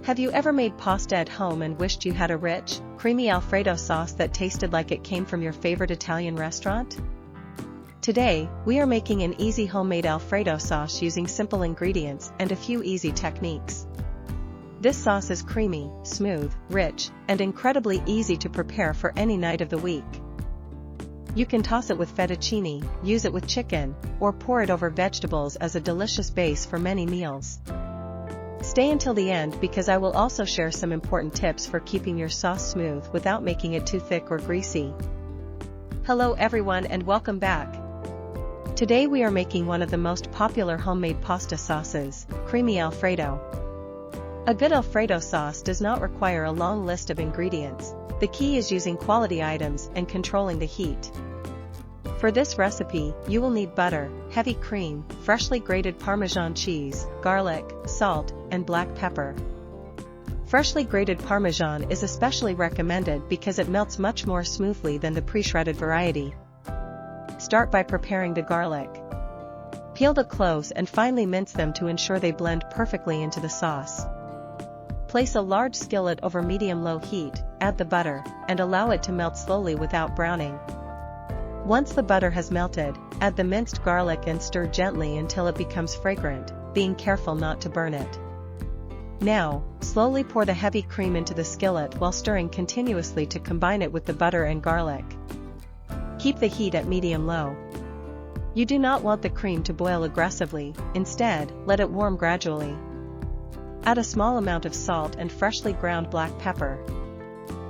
Have you ever made pasta at home and wished you had a rich, creamy Alfredo sauce that tasted like it came from your favorite Italian restaurant? Today, we are making an easy homemade Alfredo sauce using simple ingredients and a few easy techniques. This sauce is creamy, smooth, rich, and incredibly easy to prepare for any night of the week. You can toss it with fettuccine, use it with chicken, or pour it over vegetables as a delicious base for many meals. Stay until the end because I will also share some important tips for keeping your sauce smooth without making it too thick or greasy. Hello everyone and welcome back. Today we are making one of the most popular homemade pasta sauces, creamy Alfredo. A good Alfredo sauce does not require a long list of ingredients. The key is using quality items and controlling the heat. For this recipe, you will need butter, heavy cream, freshly grated Parmesan cheese, garlic, salt, and black pepper. Freshly grated Parmesan is especially recommended because it melts much more smoothly than the pre-shredded variety. Start by preparing the garlic. Peel the cloves and finely mince them to ensure they blend perfectly into the sauce. Place a large skillet over medium-low heat, add the butter, and allow it to melt slowly without browning. Once the butter has melted, add the minced garlic and stir gently until it becomes fragrant, being careful not to burn it. Now, slowly pour the heavy cream into the skillet while stirring continuously to combine it with the butter and garlic. Keep the heat at medium-low. You do not want the cream to boil aggressively, instead, let it warm gradually. Add a small amount of salt and freshly ground black pepper.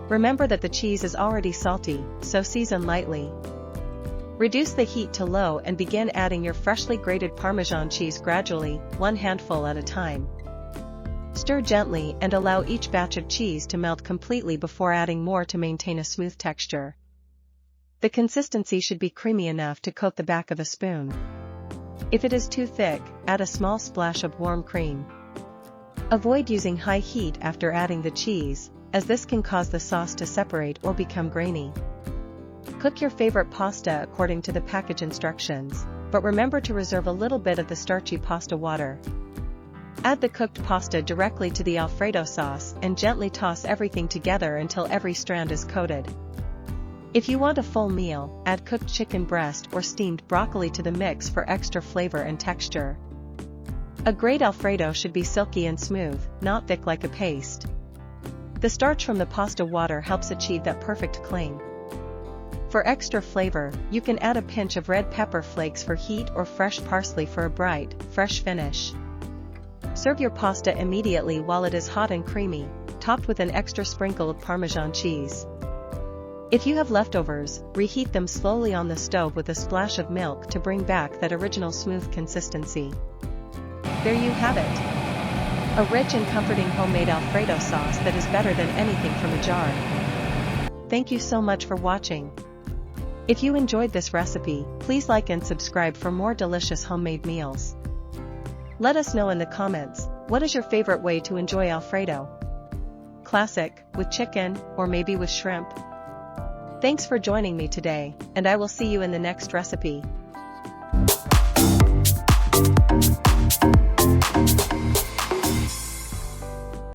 Remember that the cheese is already salty, so season lightly. Reduce the heat to low and begin adding your freshly grated Parmesan cheese gradually, one handful at a time. Stir gently and allow each batch of cheese to melt completely before adding more to maintain a smooth texture. The consistency should be creamy enough to coat the back of a spoon. If it is too thick, add a small splash of warm cream. Avoid using high heat after adding the cheese, as this can cause the sauce to separate or become grainy. Cook your favorite pasta according to the package instructions, but remember to reserve a little bit of the starchy pasta water. Add the cooked pasta directly to the Alfredo sauce and gently toss everything together until every strand is coated. If you want a full meal, add cooked chicken breast or steamed broccoli to the mix for extra flavor and texture. A great Alfredo should be silky and smooth, not thick like a paste. The starch from the pasta water helps achieve that perfect cling. For extra flavor, you can add a pinch of red pepper flakes for heat or fresh parsley for a bright, fresh finish. Serve your pasta immediately while it is hot and creamy, topped with an extra sprinkle of Parmesan cheese. If you have leftovers, reheat them slowly on the stove with a splash of milk to bring back that original smooth consistency. There you have it. A rich and comforting homemade Alfredo sauce that is better than anything from a jar. Thank you so much for watching. If you enjoyed this recipe, please like and subscribe for more delicious homemade meals. Let us know in the comments, what is your favorite way to enjoy Alfredo? Classic, with chicken, or maybe with shrimp? Thanks for joining me today, and I will see you in the next recipe.